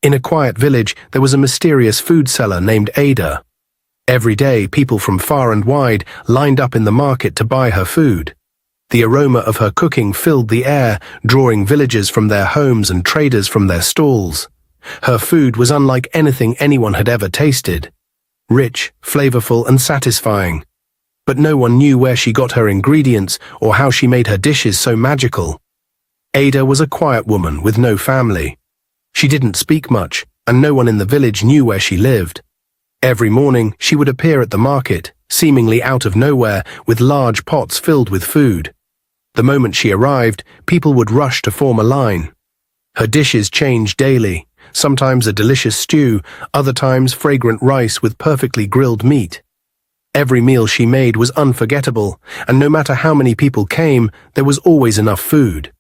In a quiet village, there was a mysterious food seller named Ada. Every day, people from far and wide lined up in the market to buy her food. The aroma of her cooking filled the air, drawing villagers from their homes and traders from their stalls. Her food was unlike anything anyone had ever tasted. Rich, flavorful, and satisfying. But no one knew where she got her ingredients or how she made her dishes so magical. Ada was a quiet woman with no family. She didn't speak much, and no one in the village knew where she lived. Every morning, she would appear at the market, seemingly out of nowhere, with large pots filled with food. The moment she arrived, people would rush to form a line. Her dishes changed daily, sometimes a delicious stew, other times fragrant rice with perfectly grilled meat. Every meal she made was unforgettable, and no matter how many people came, there was always enough food.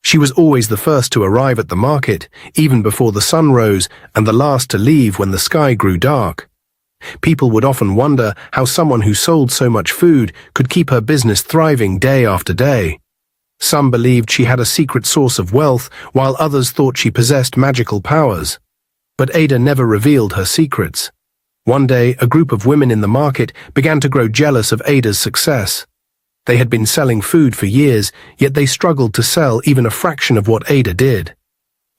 She was always the first to arrive at the market, even before the sun rose, and the last to leave when the sky grew dark. People would often wonder how someone who sold so much food could keep her business thriving day after day. Some believed she had a secret source of wealth, while others thought she possessed magical powers. But Ada never revealed her secrets. One day, a group of women in the market began to grow jealous of Ada's success. They had been selling food for years, yet they struggled to sell even a fraction of what Ada did.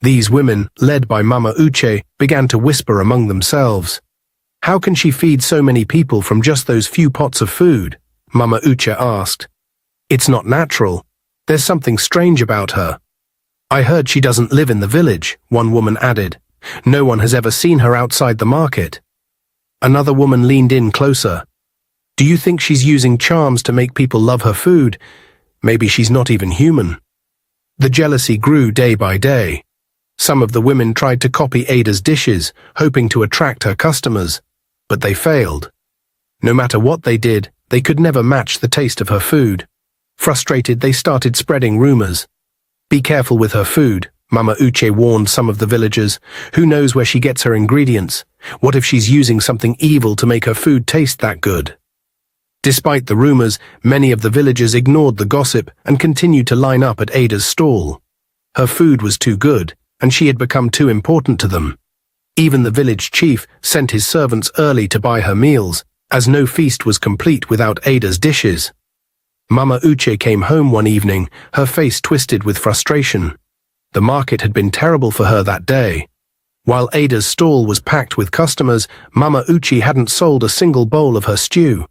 These women, led by Mama Uche, began to whisper among themselves. "How can she feed so many people from just those few pots of food?" Mama Uche asked. "It's not natural. There's something strange about her." "I heard she doesn't live in the village," one woman added. "No one has ever seen her outside the market." Another woman leaned in closer. "Do you think she's using charms to make people love her food? Maybe she's not even human." The jealousy grew day by day. Some of the women tried to copy Ada's dishes, hoping to attract her customers, but they failed. No matter what they did, they could never match the taste of her food. Frustrated, they started spreading rumors. "Be careful with her food," Mama Uche warned some of the villagers. "Who knows where she gets her ingredients? What if she's using something evil to make her food taste that good?" Despite the rumors, many of the villagers ignored the gossip and continued to line up at Ada's stall. Her food was too good, and she had become too important to them. Even the village chief sent his servants early to buy her meals, as no feast was complete without Ada's dishes. Mama Uche came home one evening, her face twisted with frustration. The market had been terrible for her that day. While Ada's stall was packed with customers, Mama Uche hadn't sold a single bowl of her stew.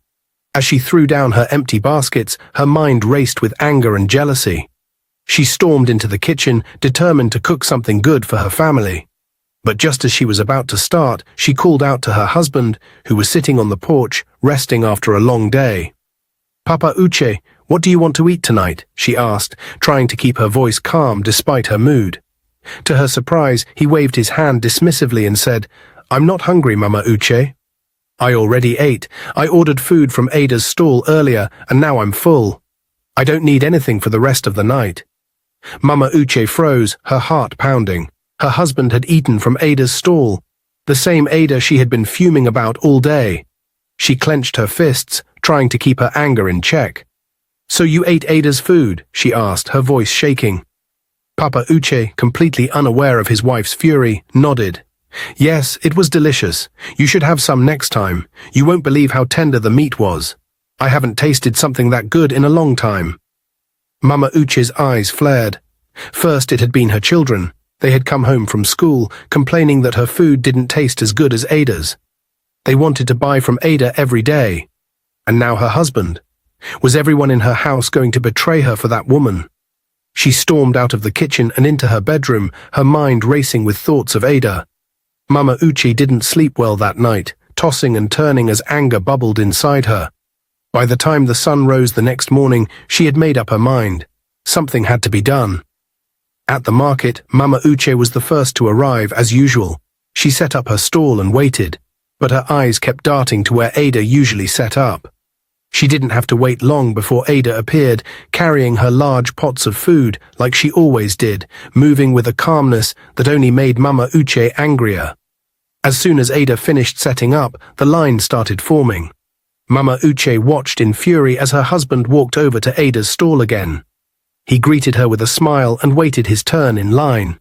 As she threw down her empty baskets, her mind raced with anger and jealousy. She stormed into the kitchen, determined to cook something good for her family. But just as she was about to start, she called out to her husband, who was sitting on the porch, resting after a long day. "Papa Uche, what do you want to eat tonight?" she asked, trying to keep her voice calm despite her mood. To her surprise, he waved his hand dismissively and said, "I'm not hungry, Mama Uche. I already ate. I ordered food from Ada's stall earlier, and now I'm full. I don't need anything for the rest of the night." Mama Uche froze, her heart pounding. Her husband had eaten from Ada's stall, the same Ada she had been fuming about all day. She clenched her fists, trying to keep her anger in check. "So you ate Ada's food?" she asked, her voice shaking. Papa Uche, completely unaware of his wife's fury, nodded. "Yes, it was delicious. You should have some next time. You won't believe how tender the meat was. I haven't tasted something that good in a long time." Mama Uche's eyes flared. First it had been her children. They had come home from school, complaining that her food didn't taste as good as Ada's. They wanted to buy from Ada every day. And now her husband. Was everyone in her house going to betray her for that woman? She stormed out of the kitchen and into her bedroom, her mind racing with thoughts of Ada. Mama Uche didn't sleep well that night, tossing and turning as anger bubbled inside her. By the time the sun rose the next morning, she had made up her mind. Something had to be done. At the market, Mama Uche was the first to arrive as usual. She set up her stall and waited, but her eyes kept darting to where Ada usually set up. She didn't have to wait long before Ada appeared, carrying her large pots of food like she always did, moving with a calmness that only made Mama Uche angrier. As soon as Ada finished setting up, the line started forming. Mama Uche watched in fury as her husband walked over to Ada's stall again. He greeted her with a smile and waited his turn in line.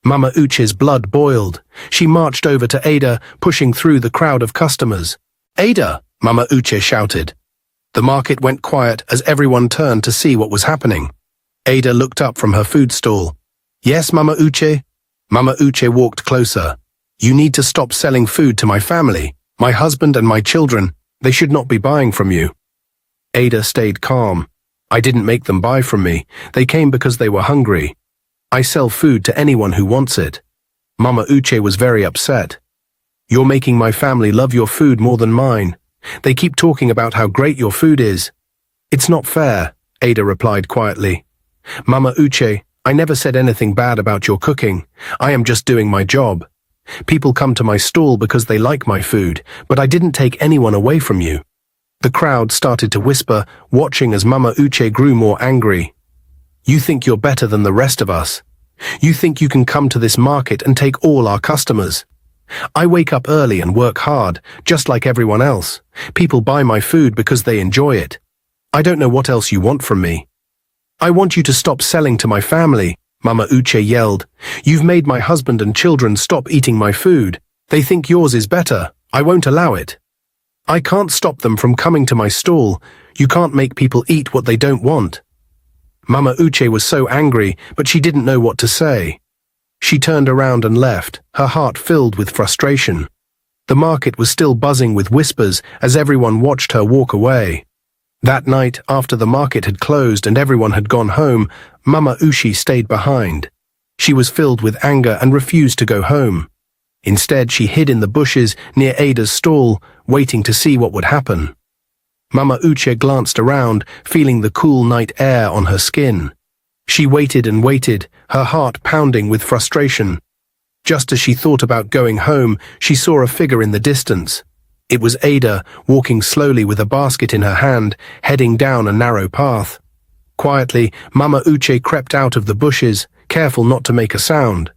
Mama Uche's blood boiled. She marched over to Ada, pushing through the crowd of customers. "Ada!" Mama Uche shouted. The market went quiet as everyone turned to see what was happening. Ada looked up from her food stall. "Yes, Mama Uche?" Mama Uche walked closer. "You need to stop selling food to my family, my husband and my children. They should not be buying from you." Ada stayed calm. "I didn't make them buy from me. They came because they were hungry. I sell food to anyone who wants it." Mama Uche was very upset. "You're making my family love your food more than mine. They keep talking about how great your food is." "It's not fair," Ada replied quietly. "Mama Uche, I never said anything bad about your cooking. I am just doing my job. People come to my stall because they like my food, but I didn't take anyone away from you." The crowd started to whisper, watching as Mama Uche grew more angry. "You think you're better than the rest of us. You think you can come to this market and take all our customers. I wake up early and work hard, just like everyone else. People buy my food because they enjoy it. I don't know what else you want from me." "I want you to stop selling to my family," Mama Uche yelled. "You've made my husband and children stop eating my food. They think yours is better. I won't allow it. I can't stop them from coming to my stall. You can't make people eat what they don't want." Mama Uche was so angry, but she didn't know what to say. She turned around and left, her heart filled with frustration. The market was still buzzing with whispers as everyone watched her walk away. That night, after the market had closed and everyone had gone home, Mama Uche stayed behind. She was filled with anger and refused to go home. Instead, she hid in the bushes near Ada's stall, waiting to see what would happen. Mama Uche glanced around, feeling the cool night air on her skin. She waited and waited, her heart pounding with frustration. Just as she thought about going home, she saw a figure in the distance. It was Ada, walking slowly with a basket in her hand, heading down a narrow path. Quietly, Mama Uche crept out of the bushes, careful not to make a sound.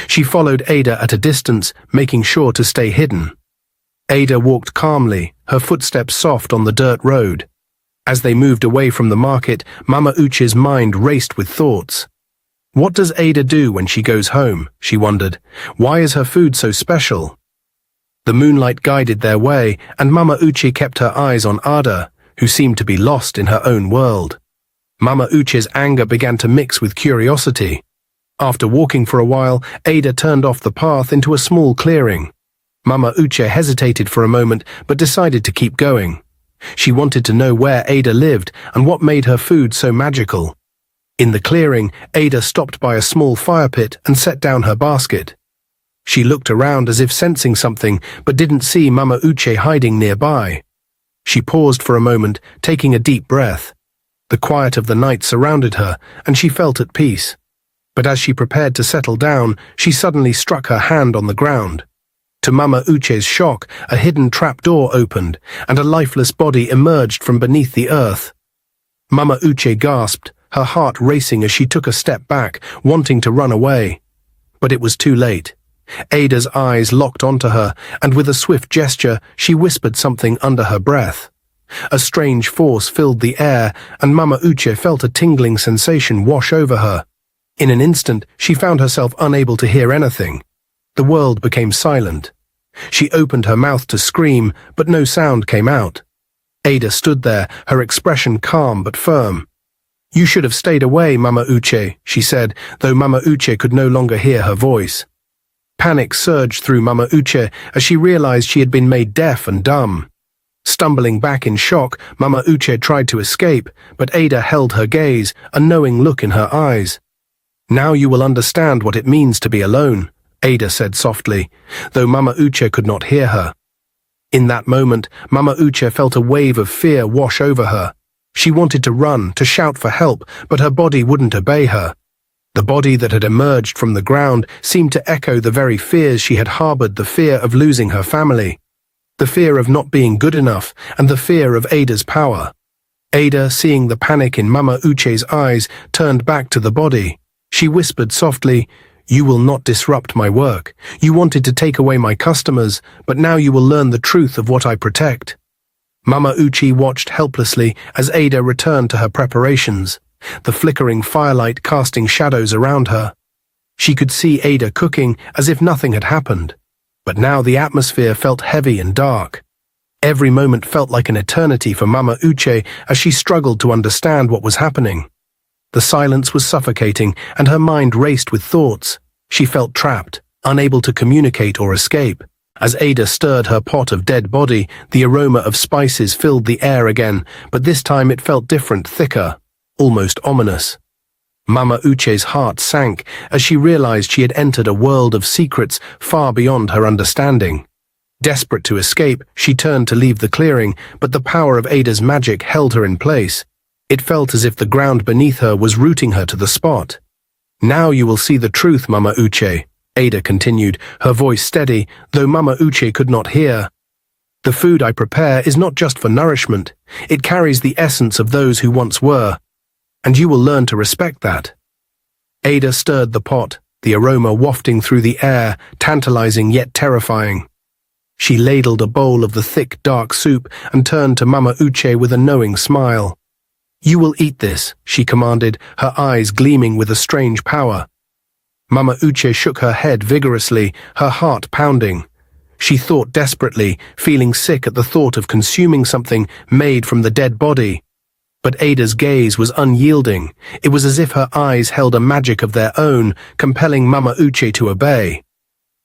She followed Ada at a distance, making sure to stay hidden. Ada walked calmly, her footsteps soft on the dirt road. As they moved away from the market, Mama Uche's mind raced with thoughts. What does Ada do when she goes home? She wondered. Why is her food so special? The moonlight guided their way, and Mama Uche kept her eyes on Ada, who seemed to be lost in her own world. Mama Uche's anger began to mix with curiosity. After walking for a while, Ada turned off the path into a small clearing. Mama Uche hesitated for a moment, but decided to keep going. She wanted to know where Ada lived and what made her food so magical. In the clearing, Ada stopped by a small fire pit and set down her basket. She looked around as if sensing something, but didn't see Mama Uche hiding nearby. She paused for a moment, taking a deep breath. The quiet of the night surrounded her, and she felt at peace. But as she prepared to settle down, she suddenly struck her hand on the ground. To Mama Uche's shock, a hidden trapdoor opened, and a lifeless body emerged from beneath the earth. Mama Uche gasped, her heart racing as she took a step back, wanting to run away. But it was too late. Ada's eyes locked onto her, and with a swift gesture, she whispered something under her breath. A strange force filled the air, and Mama Uche felt a tingling sensation wash over her. In an instant, she found herself unable to hear anything. The world became silent. She opened her mouth to scream, but no sound came out. Ada stood there, her expression calm but firm. "You should have stayed away, Mama Uche," she said, though Mama Uche could no longer hear her voice. Panic surged through Mama Uche as she realized she had been made deaf and dumb. Stumbling back in shock, Mama Uche tried to escape, but Ada held her gaze, a knowing look in her eyes. "Now you will understand what it means to be alone," Ada said softly, though Mama Uche could not hear her. In that moment, Mama Uche felt a wave of fear wash over her. She wanted to run, to shout for help, but her body wouldn't obey her. The body that had emerged from the ground seemed to echo the very fears she had harbored, the fear of losing her family, the fear of not being good enough, and the fear of Ada's power. Ada, seeing the panic in Mama Uche's eyes, turned back to the body. She whispered softly, "You will not disrupt my work. You wanted to take away my customers, but now you will learn the truth of what I protect." Mama Uche watched helplessly as Ada returned to her preparations, the flickering firelight casting shadows around her. She could see Ada cooking as if nothing had happened. But now the atmosphere felt heavy and dark. Every moment felt like an eternity for Mama Uche as she struggled to understand what was happening. The silence was suffocating and her mind raced with thoughts. She felt trapped, unable to communicate or escape. As Ada stirred her pot of dead body, the aroma of spices filled the air again, but this time it felt different, thicker, almost ominous. Mama Uche's heart sank as she realized she had entered a world of secrets far beyond her understanding. Desperate to escape, she turned to leave the clearing, but the power of Ada's magic held her in place. It felt as if the ground beneath her was rooting her to the spot. "Now you will see the truth, Mama Uche," Ada continued, her voice steady, though Mama Uche could not hear. "The food I prepare is not just for nourishment. It carries the essence of those who once were, and you will learn to respect that." Ada stirred the pot, the aroma wafting through the air, tantalizing yet terrifying. She ladled a bowl of the thick, dark soup and turned to Mama Uche with a knowing smile. "You will eat this," she commanded, her eyes gleaming with a strange power. Mama Uche shook her head vigorously, her heart pounding. She thought desperately, feeling sick at the thought of consuming something made from the dead body. But Ada's gaze was unyielding. It was as if her eyes held a magic of their own, compelling Mama Uche to obey.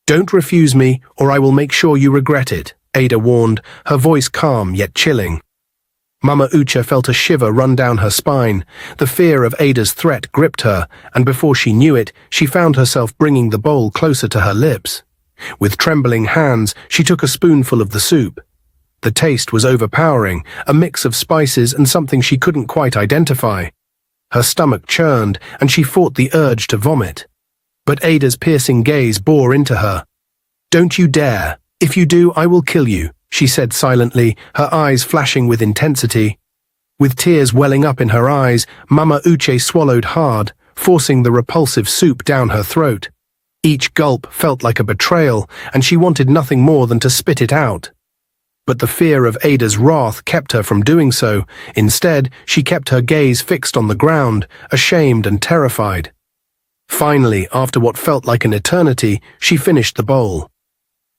"Don't refuse me, or I will make sure you regret it," Ada warned, her voice calm yet chilling. Mama Uche felt a shiver run down her spine. The fear of Ada's threat gripped her, and before she knew it, she found herself bringing the bowl closer to her lips. With trembling hands, she took a spoonful of the soup. The taste was overpowering, a mix of spices and something she couldn't quite identify. Her stomach churned, and she fought the urge to vomit. But Ada's piercing gaze bore into her. "Don't you dare. If you do, I will kill you," she said silently, her eyes flashing with intensity. With tears welling up in her eyes, Mama Uche swallowed hard, forcing the repulsive soup down her throat. Each gulp felt like a betrayal, and she wanted nothing more than to spit it out. But the fear of Ada's wrath kept her from doing so. Instead, she kept her gaze fixed on the ground, ashamed and terrified. Finally, after what felt like an eternity, she finished the bowl.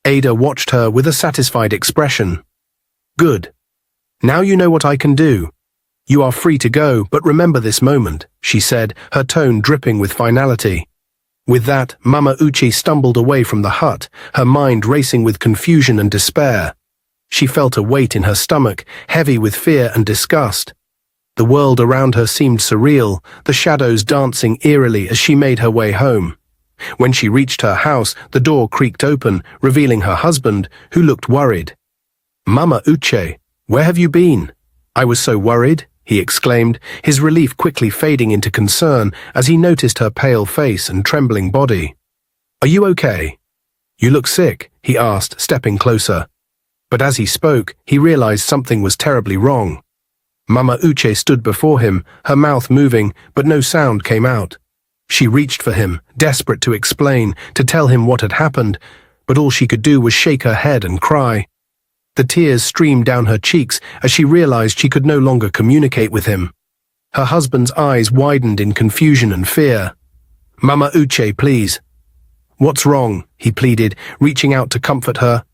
Ada watched her with a satisfied expression. "Good. Now you know what I can do. You are free to go, but remember this moment," she said, her tone dripping with finality. With that, Mama Uche stumbled away from the hut, her mind racing with confusion and despair. She felt a weight in her stomach, heavy with fear and disgust. The world around her seemed surreal, the shadows dancing eerily as she made her way home. When she reached her house, the door creaked open, revealing her husband, who looked worried. "Mama Uche, where have you been? I was so worried," he exclaimed, his relief quickly fading into concern as he noticed her pale face and trembling body. "Are you okay? You look sick," he asked, stepping closer. But as he spoke, he realized something was terribly wrong. Mama Uche stood before him, her mouth moving, but no sound came out. She reached for him, desperate to explain, to tell him what had happened, but all she could do was shake her head and cry. The tears streamed down her cheeks as she realized she could no longer communicate with him. Her husband's eyes widened in confusion and fear. "Mama Uche, please." "What's wrong?" he pleaded, reaching out to comfort her.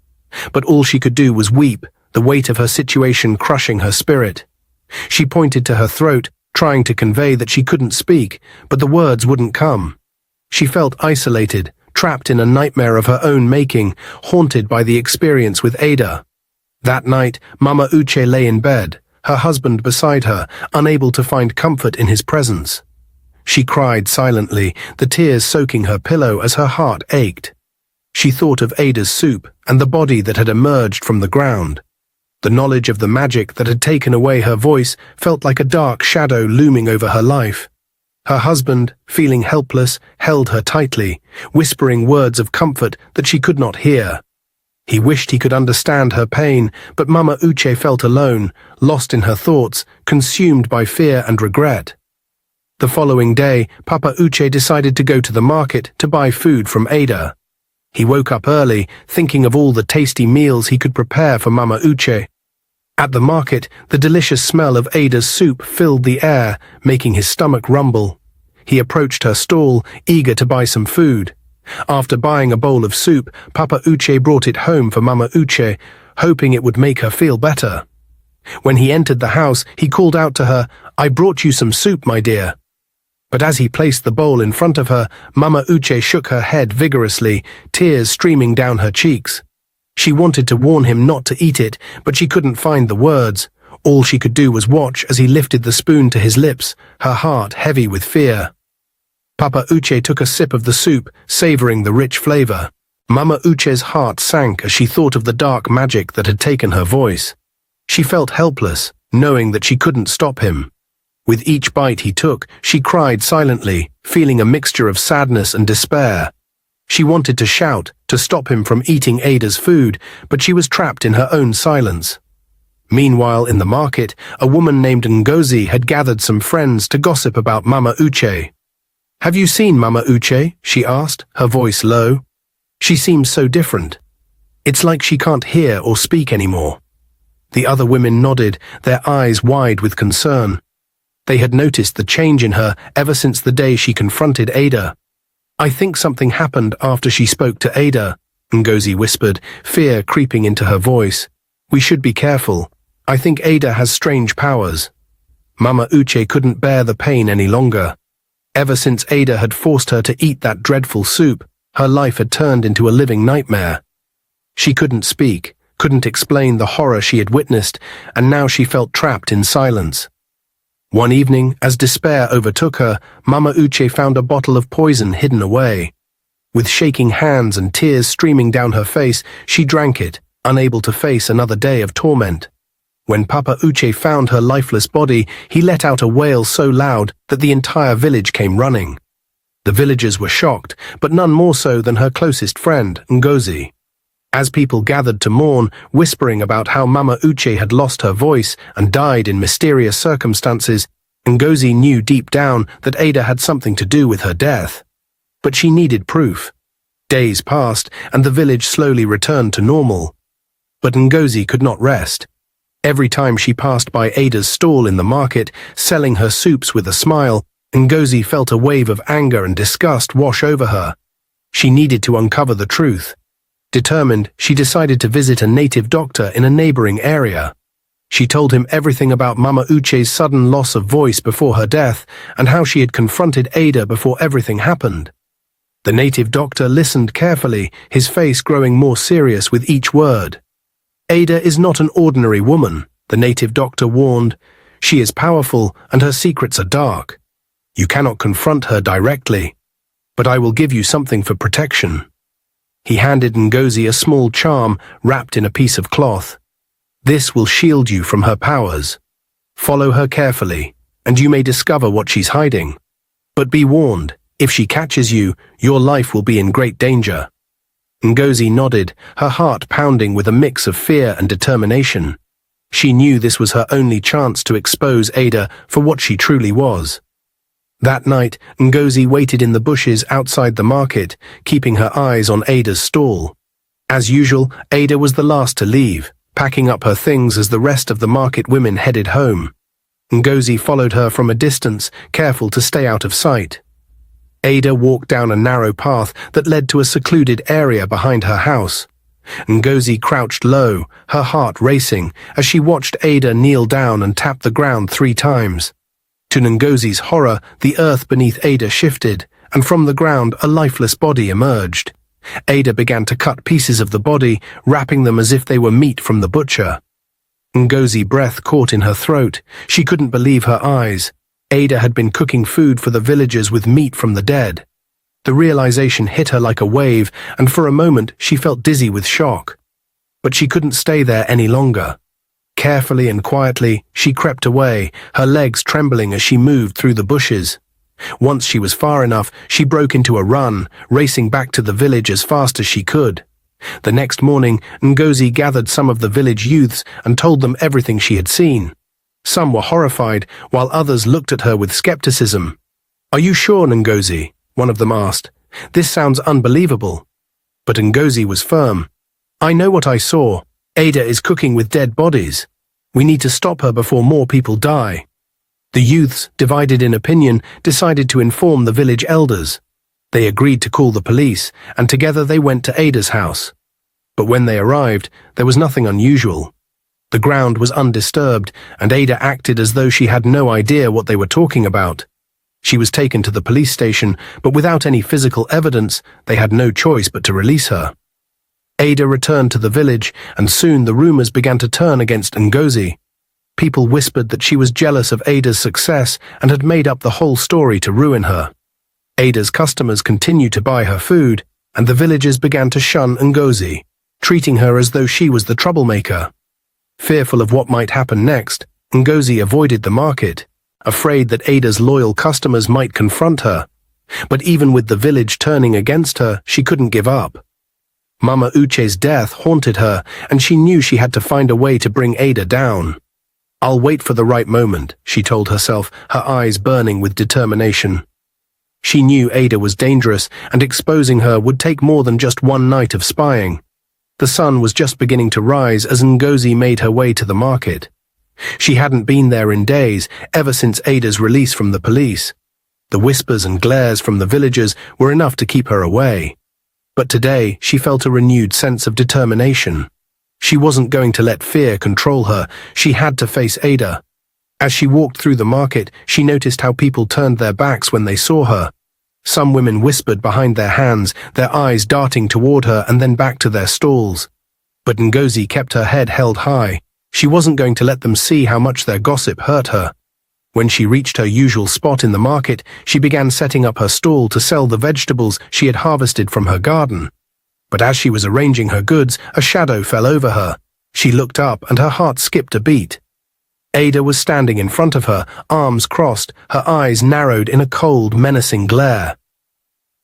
But all she could do was weep, the weight of her situation crushing her spirit. She pointed to her throat, trying to convey that she couldn't speak, but the words wouldn't come. She felt isolated, trapped in a nightmare of her own making, haunted by the experience with Ada. That night, Mama Uche lay in bed, her husband beside her, unable to find comfort in his presence. She cried silently, the tears soaking her pillow as her heart ached. She thought of Ada's soup and the body that had emerged from the ground. The knowledge of the magic that had taken away her voice felt like a dark shadow looming over her life. Her husband, feeling helpless, held her tightly, whispering words of comfort that she could not hear. He wished he could understand her pain, but Mama Uche felt alone, lost in her thoughts, consumed by fear and regret. The following day, Papa Uche decided to go to the market to buy food from Ada. He woke up early, thinking of all the tasty meals he could prepare for Mama Uche. At the market, the delicious smell of Ada's soup filled the air, making his stomach rumble. He approached her stall, eager to buy some food. After buying a bowl of soup, Papa Uche brought it home for Mama Uche, hoping it would make her feel better. When he entered the house, he called out to her, "I brought you some soup, my dear." But as he placed the bowl in front of her, Mama Uche shook her head vigorously, tears streaming down her cheeks. She wanted to warn him not to eat it, but she couldn't find the words. All she could do was watch as he lifted the spoon to his lips, her heart heavy with fear. Papa Uche took a sip of the soup, savoring the rich flavor. Mama Uche's heart sank as she thought of the dark magic that had taken her voice. She felt helpless, knowing that she couldn't stop him. With each bite he took, she cried silently, feeling a mixture of sadness and despair. She wanted to shout, to stop him from eating Ada's food, but she was trapped in her own silence. Meanwhile, in the market, a woman named Ngozi had gathered some friends to gossip about Mama Uche. "Have you seen Mama Uche?" she asked, her voice low. "She seems so different. It's like she can't hear or speak anymore." The other women nodded, their eyes wide with concern. They had noticed the change in her ever since the day she confronted Ada. "I think something happened after she spoke to Ada," Ngozi whispered, fear creeping into her voice. "We should be careful. I think Ada has strange powers." Mama Uche couldn't bear the pain any longer. Ever since Ada had forced her to eat that dreadful soup, her life had turned into a living nightmare. She couldn't speak, couldn't explain the horror she had witnessed, and now she felt trapped in silence. One evening, as despair overtook her, Mama Uche found a bottle of poison hidden away. With shaking hands and tears streaming down her face, she drank it, unable to face another day of torment. When Papa Uche found her lifeless body, he let out a wail so loud that the entire village came running. The villagers were shocked, but none more so than her closest friend, Ngozi. As people gathered to mourn, whispering about how Mama Uche had lost her voice and died in mysterious circumstances, Ngozi knew deep down that Ada had something to do with her death. But she needed proof. Days passed, and the village slowly returned to normal. But Ngozi could not rest. Every time she passed by Ada's stall in the market, selling her soups with a smile, Ngozi felt a wave of anger and disgust wash over her. She needed to uncover the truth. Determined, she decided to visit a native doctor in a neighboring area. She told him everything about Mama Uche's sudden loss of voice before her death and how she had confronted Ada before everything happened. The native doctor listened carefully, his face growing more serious with each word. "Ada is not an ordinary woman," the native doctor warned. "She is powerful and her secrets are dark. You cannot confront her directly, but I will give you something for protection." He handed Ngozi a small charm wrapped in a piece of cloth. "This will shield you from her powers. Follow her carefully, and you may discover what she's hiding. But be warned, if she catches you, your life will be in great danger." Ngozi nodded, her heart pounding with a mix of fear and determination. She knew this was her only chance to expose Ada for what she truly was. That night, Ngozi waited in the bushes outside the market, keeping her eyes on Ada's stall. As usual, Ada was the last to leave, packing up her things as the rest of the market women headed home. Ngozi followed her from a distance, careful to stay out of sight. Ada walked down a narrow path that led to a secluded area behind her house. Ngozi crouched low, her heart racing, as she watched Ada kneel down and tap the ground 3 times. To Ngozi's horror, the earth beneath Ada shifted, and from the ground a lifeless body emerged. Ada began to cut pieces of the body, wrapping them as if they were meat from the butcher. Ngozi's breath caught in her throat. She couldn't believe her eyes. Ada had been cooking food for the villagers with meat from the dead. The realization hit her like a wave, and for a moment she felt dizzy with shock. But she couldn't stay there any longer. Carefully and quietly, she crept away, her legs trembling as she moved through the bushes. Once she was far enough, she broke into a run, racing back to the village as fast as she could. The next morning, Ngozi gathered some of the village youths and told them everything she had seen. Some were horrified, while others looked at her with skepticism. "Are you sure, Ngozi?" one of them asked. "This sounds unbelievable." But Ngozi was firm. "I know what I saw. Ada is cooking with dead bodies. We need to stop her before more people die." The youths, divided in opinion, decided to inform the village elders. They agreed to call the police, and together they went to Ada's house. But when they arrived, there was nothing unusual. The ground was undisturbed, and Ada acted as though she had no idea what they were talking about. She was taken to the police station, but without any physical evidence, they had no choice but to release her. Ada returned to the village, and soon the rumors began to turn against Ngozi. People whispered that she was jealous of Ada's success and had made up the whole story to ruin her. Ada's customers continued to buy her food, and the villagers began to shun Ngozi, treating her as though she was the troublemaker. Fearful of what might happen next, Ngozi avoided the market, afraid that Ada's loyal customers might confront her. But even with the village turning against her, she couldn't give up. Mama Uche's death haunted her, and she knew she had to find a way to bring Ada down. "I'll wait for the right moment," she told herself, her eyes burning with determination. She knew Ada was dangerous, and exposing her would take more than just one night of spying. The sun was just beginning to rise as Ngozi made her way to the market. She hadn't been there in days, ever since Ada's release from the police. The whispers and glares from the villagers were enough to keep her away. But today she felt a renewed sense of determination. She wasn't going to let fear control her. She had to face Ada. As she walked through the market, she noticed how people turned their backs when they saw her. Some women whispered behind their hands, their eyes darting toward her and then back to their stalls. But Ngozi kept her head held high. She wasn't going to let them see how much their gossip hurt her. When she reached her usual spot in the market, she began setting up her stall to sell the vegetables she had harvested from her garden. But as she was arranging her goods, a shadow fell over her. She looked up and her heart skipped a beat. Ada was standing in front of her, arms crossed, her eyes narrowed in a cold, menacing glare.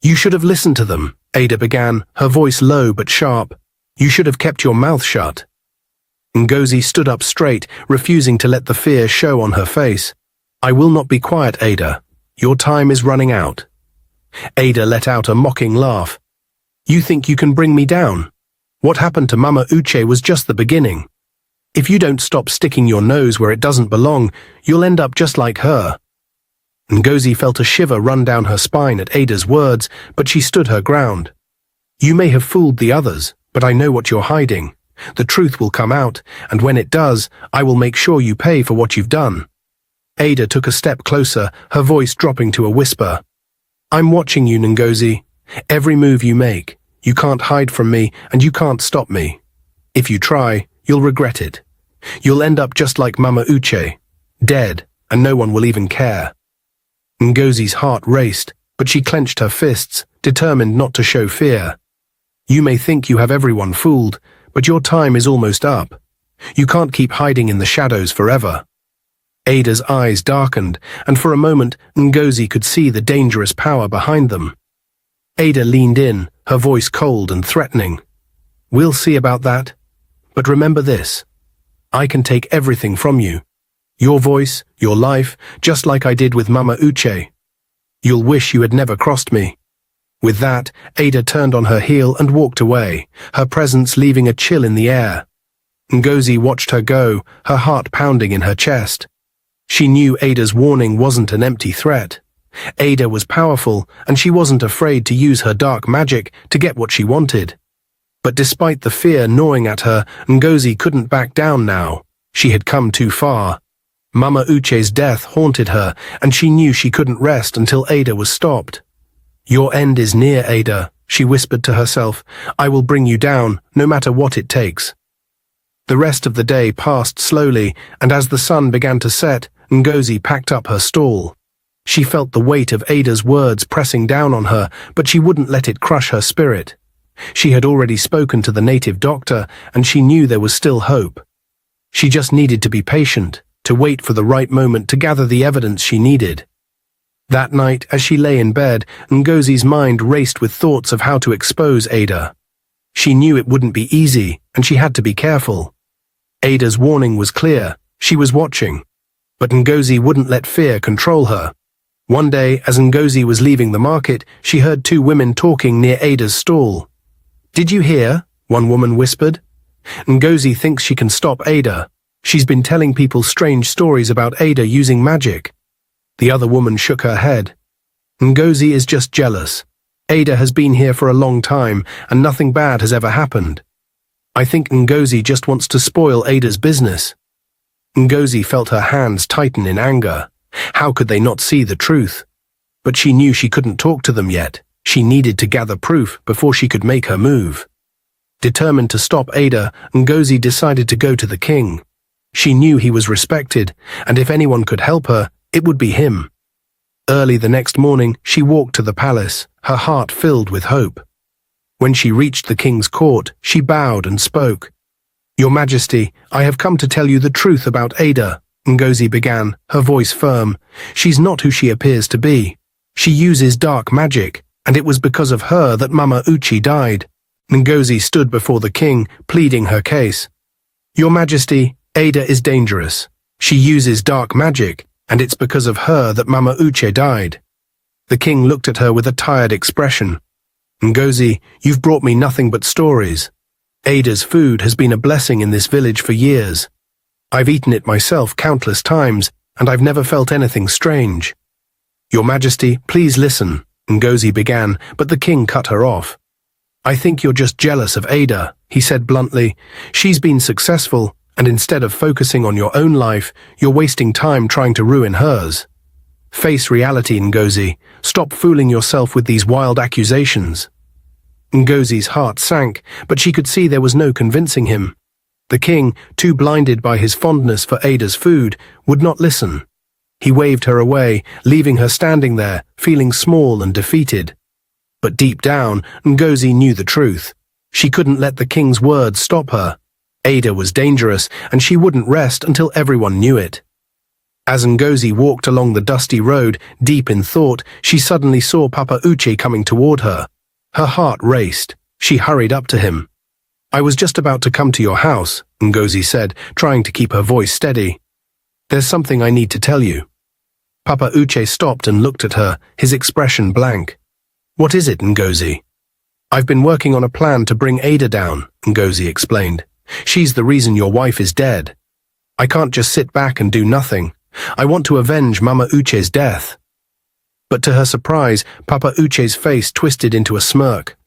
"You should have listened to them," Ada began, her voice low but sharp. "You should have kept your mouth shut." Ngozi stood up straight, refusing to let the fear show on her face. "I will not be quiet, Ada. Your time is running out." Ada let out a mocking laugh. "You think you can bring me down? What happened to Mama Uche was just the beginning. If you don't stop sticking your nose where it doesn't belong, you'll end up just like her." Ngozi felt a shiver run down her spine at Ada's words, but she stood her ground. "You may have fooled the others, but I know what you're hiding. The truth will come out, and when it does, I will make sure you pay for what you've done." Ada took a step closer, her voice dropping to a whisper. "I'm watching you, Ngozi. Every move you make. You can't hide from me, and you can't stop me. If you try, you'll regret it. You'll end up just like Mama Uche, dead, and no one will even care." Ngozi's heart raced, but she clenched her fists, determined not to show fear. "You may think you have everyone fooled, but your time is almost up. You can't keep hiding in the shadows forever." Ada's eyes darkened, and for a moment Ngozi could see the dangerous power behind them. Ada leaned in, her voice cold and threatening. "We'll see about that. But remember this. I can take everything from you. Your voice, your life, just like I did with Mama Uche. You'll wish you had never crossed me." With that, Ada turned on her heel and walked away, her presence leaving a chill in the air. Ngozi watched her go, her heart pounding in her chest. She knew Ada's warning wasn't an empty threat. Ada was powerful, and she wasn't afraid to use her dark magic to get what she wanted. But despite the fear gnawing at her, Ngozi couldn't back down now. She had come too far. Mama Uche's death haunted her, and she knew she couldn't rest until Ada was stopped. "Your end is near, Ada," she whispered to herself. "I will bring you down, no matter what it takes." The rest of the day passed slowly, and as the sun began to set, Ngozi packed up her stall. She felt the weight of Ada's words pressing down on her, but she wouldn't let it crush her spirit. She had already spoken to the native doctor, and she knew there was still hope. She just needed to be patient, to wait for the right moment to gather the evidence she needed. That night, as she lay in bed, Ngozi's mind raced with thoughts of how to expose Ada. She knew it wouldn't be easy, and she had to be careful. Ada's warning was clear. She was watching. But Ngozi wouldn't let fear control her. One day, as Ngozi was leaving the market, she heard two women talking near Ada's stall. "Did you hear?" one woman whispered. "Ngozi thinks she can stop Ada. She's been telling people strange stories about Ada using magic. The other woman shook her head. Ngozi is just jealous. Ada has been here for a long time, and nothing bad has ever happened. I think Ngozi just wants to spoil Ada's business. Ngozi felt her hands tighten in anger. How could they not see the truth? But she knew she couldn't talk to them yet. She needed to gather proof before she could make her move. Determined to stop Ada, Ngozi decided to go to the king. She knew he was respected, and if anyone could help her, it would be him. Early the next morning, she walked to the palace, her heart filled with hope. When she reached the king's court, she bowed and spoke. "Your Majesty, I have come to tell you the truth about Ada," Ngozi began, her voice firm. "She's not who she appears to be. She uses dark magic, and it was because of her that Mama Uchi died." Ngozi stood before the king, pleading her case. "Your Majesty, Ada is dangerous. She uses dark magic, and it's because of her that Mama Uche died." The king looked at her with a tired expression. "Ngozi, you've brought me nothing but stories. Ada's food has been a blessing in this village for years. I've eaten it myself countless times, and I've never felt anything strange." "Your Majesty, please listen," Ngozi began, but the king cut her off. "I think you're just jealous of Ada," he said bluntly. "She's been successful, and instead of focusing on your own life, you're wasting time trying to ruin hers. Face reality, Ngozi. Stop fooling yourself with these wild accusations." Ngozi's heart sank, but she could see there was no convincing him. The king, too blinded by his fondness for Ada's food, would not listen. He waved her away, leaving her standing there, feeling small and defeated. But deep down, Ngozi knew the truth. She couldn't let the king's words stop her. Ada was dangerous, and she wouldn't rest until everyone knew it. As Ngozi walked along the dusty road, deep in thought, she suddenly saw Papa Uche coming toward her. Her heart raced. She hurried up to him. "I was just about to come to your house," Ngozi said, trying to keep her voice steady. "There's something I need to tell you." Papa Uche stopped and looked at her, his expression blank. "What is it, Ngozi?" "I've been working on a plan to bring Ada down," Ngozi explained. "She's the reason your wife is dead. I can't just sit back and do nothing. I want to avenge Mama Uche's death." But to her surprise, Papa Uche's face twisted into a smirk.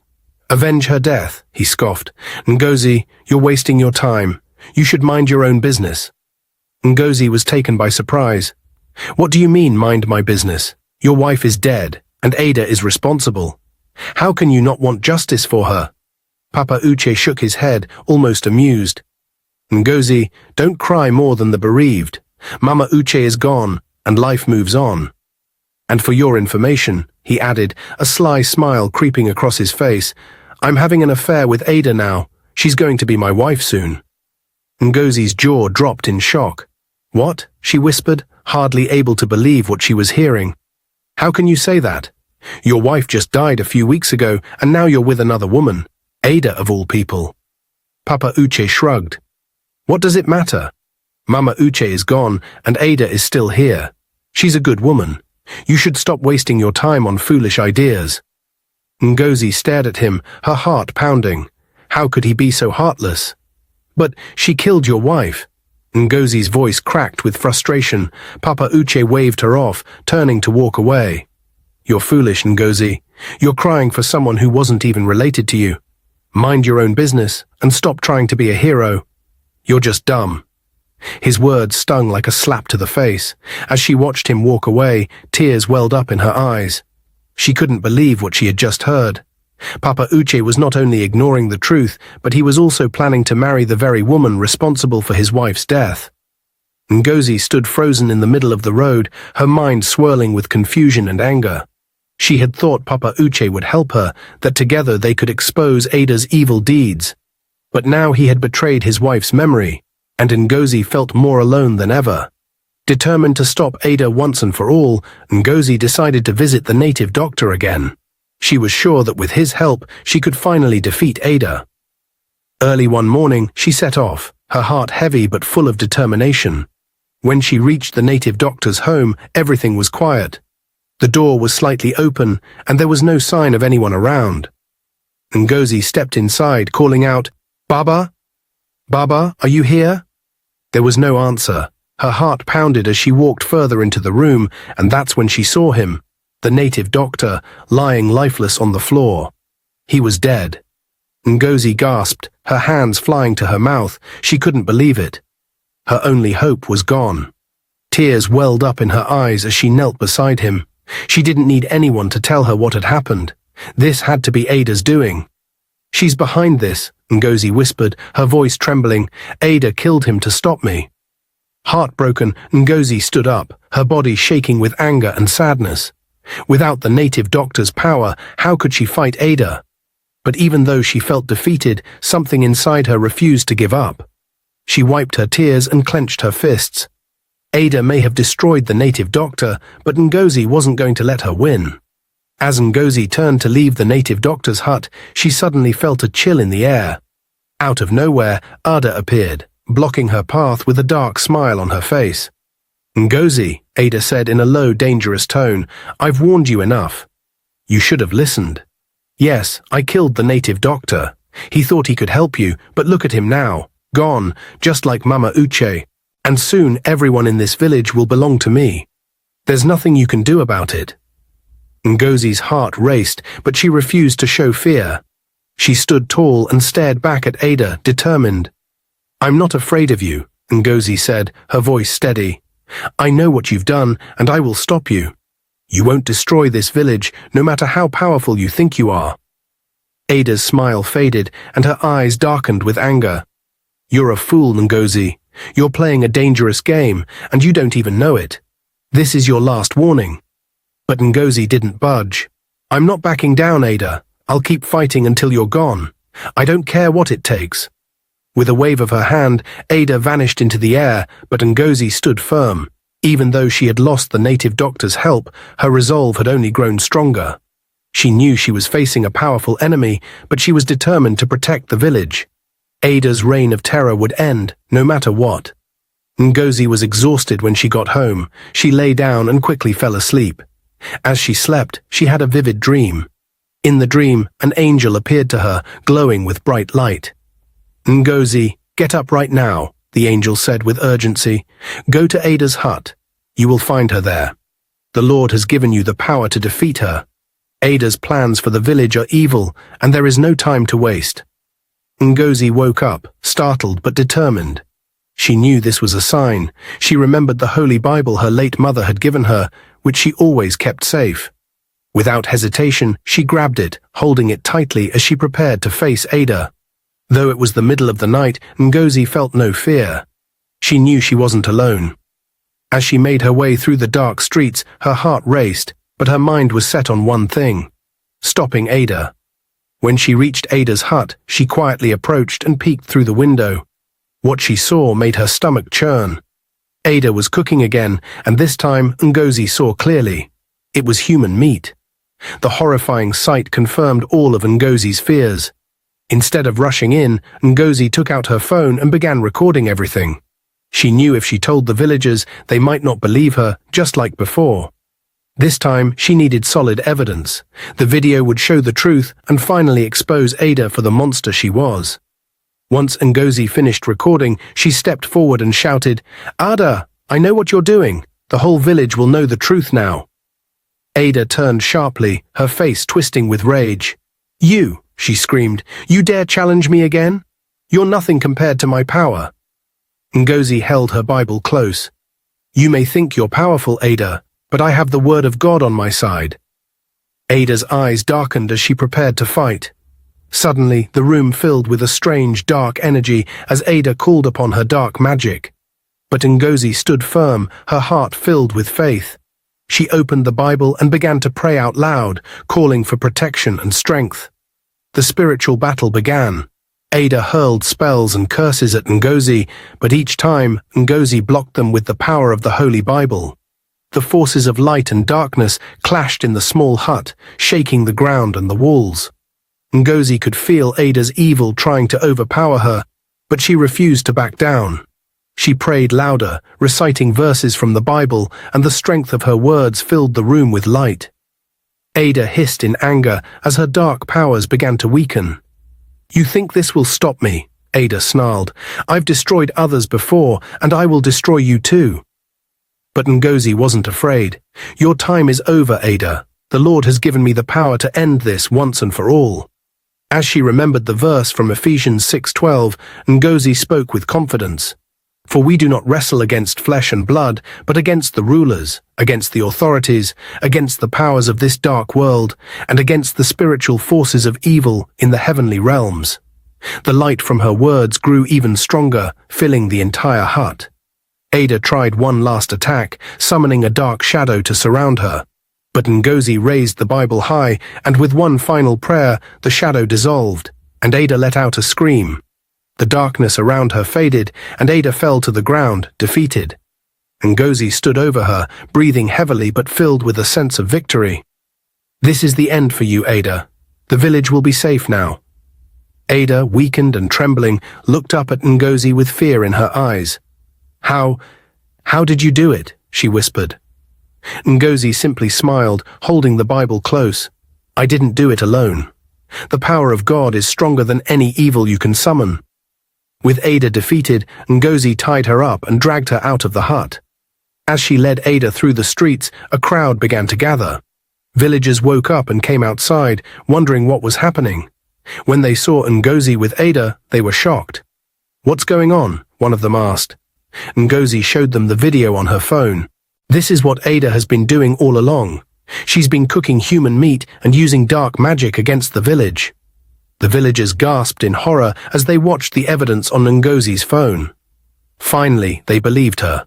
"Avenge her death," he scoffed. "Ngozi, you're wasting your time. You should mind your own business." Ngozi was taken by surprise. "What do you mean, mind my business? Your wife is dead, and Ada is responsible. How can you not want justice for her?" Papa Uche shook his head, almost amused. "Ngozi, don't cry more than the bereaved. Mama Uche is gone, and life moves on. And for your information," he added, a sly smile creeping across his face, "I'm having an affair with Ada now. She's going to be my wife soon." Ngozi's jaw dropped in shock. "What?" she whispered, hardly able to believe what she was hearing. "How can you say that? Your wife just died a few weeks ago, and now you're with another woman. Ada of all people." Papa Uche shrugged. "What does it matter? Mama Uche is gone, and Ada is still here. She's a good woman. You should stop wasting your time on foolish ideas." Ngozi stared at him, her heart pounding. How could he be so heartless? "But she killed your wife." Ngozi's voice cracked with frustration. Papa Uche waved her off, turning to walk away. "You're foolish, Ngozi. You're crying for someone who wasn't even related to you. Mind your own business, and stop trying to be a hero. You're just dumb." His words stung like a slap to the face. As she watched him walk away, tears welled up in her eyes. She couldn't believe what she had just heard. Papa Uche was not only ignoring the truth, but he was also planning to marry the very woman responsible for his wife's death. Ngozi stood frozen in the middle of the road, her mind swirling with confusion and anger. She had thought Papa Uche would help her, that together they could expose Ada's evil deeds. But now he had betrayed his wife's memory, and Ngozi felt more alone than ever. Determined to stop Ada once and for all, Ngozi decided to visit the native doctor again. She was sure that with his help, she could finally defeat Ada. Early one morning, she set off, her heart heavy but full of determination. When she reached the native doctor's home, everything was quiet. The door was slightly open, and there was no sign of anyone around. Ngozi stepped inside, calling out, "Baba? Baba, are you here?" There was no answer. Her heart pounded as she walked further into the room, and that's when she saw him, the native doctor, lying lifeless on the floor. He was dead. Ngozi gasped, her hands flying to her mouth. She couldn't believe it. Her only hope was gone. Tears welled up in her eyes as she knelt beside him. She didn't need anyone to tell her what had happened. This had to be Ada's doing. "She's behind this," Ngozi whispered, her voice trembling. "Ada killed him to stop me." Heartbroken, Ngozi stood up, her body shaking with anger and sadness. Without the native doctor's power, how could she fight Ada? But even though she felt defeated, something inside her refused to give up. She wiped her tears and clenched her fists. Ada may have destroyed the native doctor, but Ngozi wasn't going to let her win. As Ngozi turned to leave the native doctor's hut, she suddenly felt a chill in the air. Out of nowhere, Ada appeared, blocking her path with a dark smile on her face. "Ngozi," Ada said in a low, dangerous tone, "I've warned you enough. You should have listened. Yes, I killed the native doctor. He thought he could help you, but look at him now, gone, just like Mama Uche. And soon everyone in this village will belong to me. There's nothing you can do about it." Ngozi's heart raced, but she refused to show fear. She stood tall and stared back at Ada, determined. "I'm not afraid of you," Ngozi said, her voice steady. "I know what you've done, and I will stop you. You won't destroy this village, no matter how powerful you think you are." Ada's smile faded, and her eyes darkened with anger. "You're a fool, Ngozi. You're playing a dangerous game, and you don't even know it. This is your last warning." But Ngozi didn't budge. "I'm not backing down, Ada. I'll keep fighting until you're gone. I don't care what it takes." With a wave of her hand, Ada vanished into the air, but Ngozi stood firm. Even though she had lost the native doctor's help, her resolve had only grown stronger. She knew she was facing a powerful enemy, but she was determined to protect the village. Ada's reign of terror would end, no matter what. Ngozi was exhausted when she got home. She lay down and quickly fell asleep. As she slept, she had a vivid dream. In the dream, an angel appeared to her, glowing with bright light. "Ngozi, get up right now," the angel said with urgency. "Go to Ada's hut. You will find her there. The Lord has given you the power to defeat her. Ada's plans for the village are evil, and there is no time to waste." Ngozi woke up, startled but determined. She knew this was a sign. She remembered the Holy Bible her late mother had given her, which she always kept safe. Without hesitation, she grabbed it, holding it tightly as she prepared to face Ada. Though it was the middle of the night, Ngozi felt no fear. She knew she wasn't alone. As she made her way through the dark streets, her heart raced, but her mind was set on one thing: stopping Ada. When she reached Ada's hut, she quietly approached and peeked through the window. What she saw made her stomach churn. Ada was cooking again, and this time Ngozi saw clearly. It was human meat. The horrifying sight confirmed all of Ngozi's fears. Instead of rushing in, Ngozi took out her phone and began recording everything. She knew if she told the villagers, they might not believe her, just like before. This time, she needed solid evidence. The video would show the truth and finally expose Ada for the monster she was. Once Ngozi finished recording, she stepped forward and shouted, "Ada, I know what you're doing. The whole village will know the truth now." Ada turned sharply, her face twisting with rage. "You," she screamed, "you dare challenge me again? You're nothing compared to my power." Ngozi held her Bible close. "You may think you're powerful, Ada, but I have the word of God on my side." Ada's eyes darkened as she prepared to fight. Suddenly, the room filled with a strange, dark energy as Ada called upon her dark magic. But Ngozi stood firm, her heart filled with faith. She opened the Bible and began to pray out loud, calling for protection and strength. The spiritual battle began. Ada hurled spells and curses at Ngozi, but each time, Ngozi blocked them with the power of the Holy Bible. The forces of light and darkness clashed in the small hut, shaking the ground and the walls. Ngozi could feel Ada's evil trying to overpower her, but she refused to back down. She prayed louder, reciting verses from the Bible, and the strength of her words filled the room with light. Ada hissed in anger as her dark powers began to weaken. "You think this will stop me?" Ada snarled. "I've destroyed others before, and I will destroy you too." But Ngozi wasn't afraid. "Your time is over, Ada. The Lord has given me the power to end this once and for all." As she remembered the verse from Ephesians 6:12, Ngozi spoke with confidence. "For we do not wrestle against flesh and blood, but against the rulers, against the authorities, against the powers of this dark world, and against the spiritual forces of evil in the heavenly realms." The light from her words grew even stronger, filling the entire hut. Ada tried one last attack, summoning a dark shadow to surround her. But Ngozi raised the Bible high, and with one final prayer, the shadow dissolved, and Ada let out a scream. The darkness around her faded, and Ada fell to the ground, defeated. Ngozi stood over her, breathing heavily but filled with a sense of victory. "This is the end for you, Ada. The village will be safe now." Ada, weakened and trembling, looked up at Ngozi with fear in her eyes. How did you do it?" she whispered. Ngozi simply smiled, holding the Bible close. "I didn't do it alone. The power of God is stronger than any evil you can summon." With Ada defeated, Ngozi tied her up and dragged her out of the hut. As she led Ada through the streets, a crowd began to gather. Villagers woke up and came outside, wondering what was happening. When they saw Ngozi with Ada, they were shocked. "What's going on?" one of them asked. Ngozi showed them the video on her phone. "This is what Ada has been doing all along. She's been cooking human meat and using dark magic against the village." The villagers gasped in horror as they watched the evidence on Ngozi's phone. Finally, they believed her.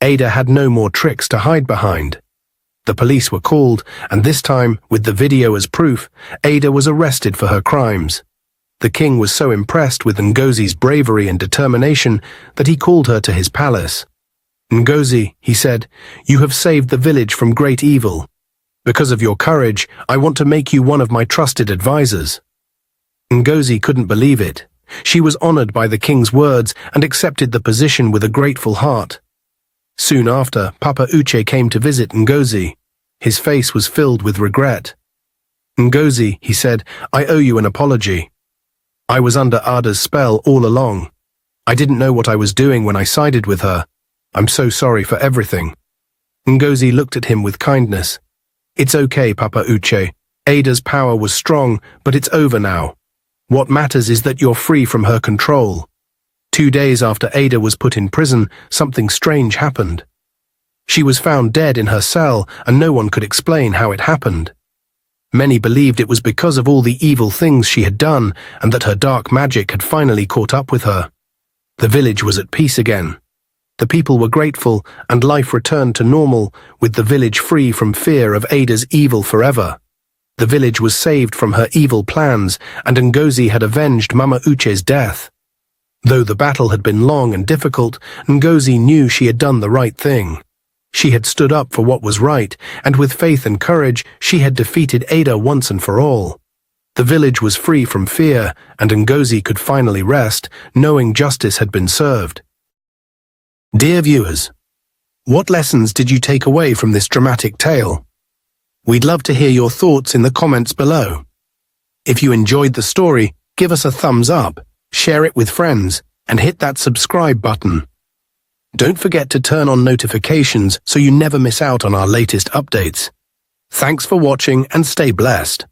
Ada had no more tricks to hide behind. The police were called, and this time, with the video as proof, Ada was arrested for her crimes. The king was so impressed with Ngozi's bravery and determination that he called her to his palace. "Ngozi," he said, "you have saved the village from great evil. Because of your courage, I want to make you one of my trusted advisors." Ngozi couldn't believe it. She was honored by the king's words and accepted the position with a grateful heart. Soon after, Papa Uche came to visit Ngozi. His face was filled with regret. "Ngozi," he said, "I owe you an apology. I was under Ada's spell all along. I didn't know what I was doing when I sided with her. I'm so sorry for everything." Ngozi looked at him with kindness. "It's okay, Papa Uche. Ada's power was strong, but it's over now. What matters is that you're free from her control." 2 days after Ada was put in prison, something strange happened. She was found dead in her cell, and no one could explain how it happened. Many believed it was because of all the evil things she had done, and that her dark magic had finally caught up with her. The village was at peace again. The people were grateful, and life returned to normal, with the village free from fear of Ada's evil forever. The village was saved from her evil plans, and Ngozi had avenged Mama Uche's death. Though the battle had been long and difficult, Ngozi knew she had done the right thing. She had stood up for what was right, and with faith and courage, she had defeated Ada once and for all. The village was free from fear, and Ngozi could finally rest, knowing justice had been served. Dear viewers, what lessons did you take away from this dramatic tale? We'd love to hear your thoughts in the comments below. If you enjoyed the story, give us a thumbs up, share it with friends, and hit that subscribe button. Don't forget to turn on notifications so you never miss out on our latest updates. Thanks for watching and stay blessed.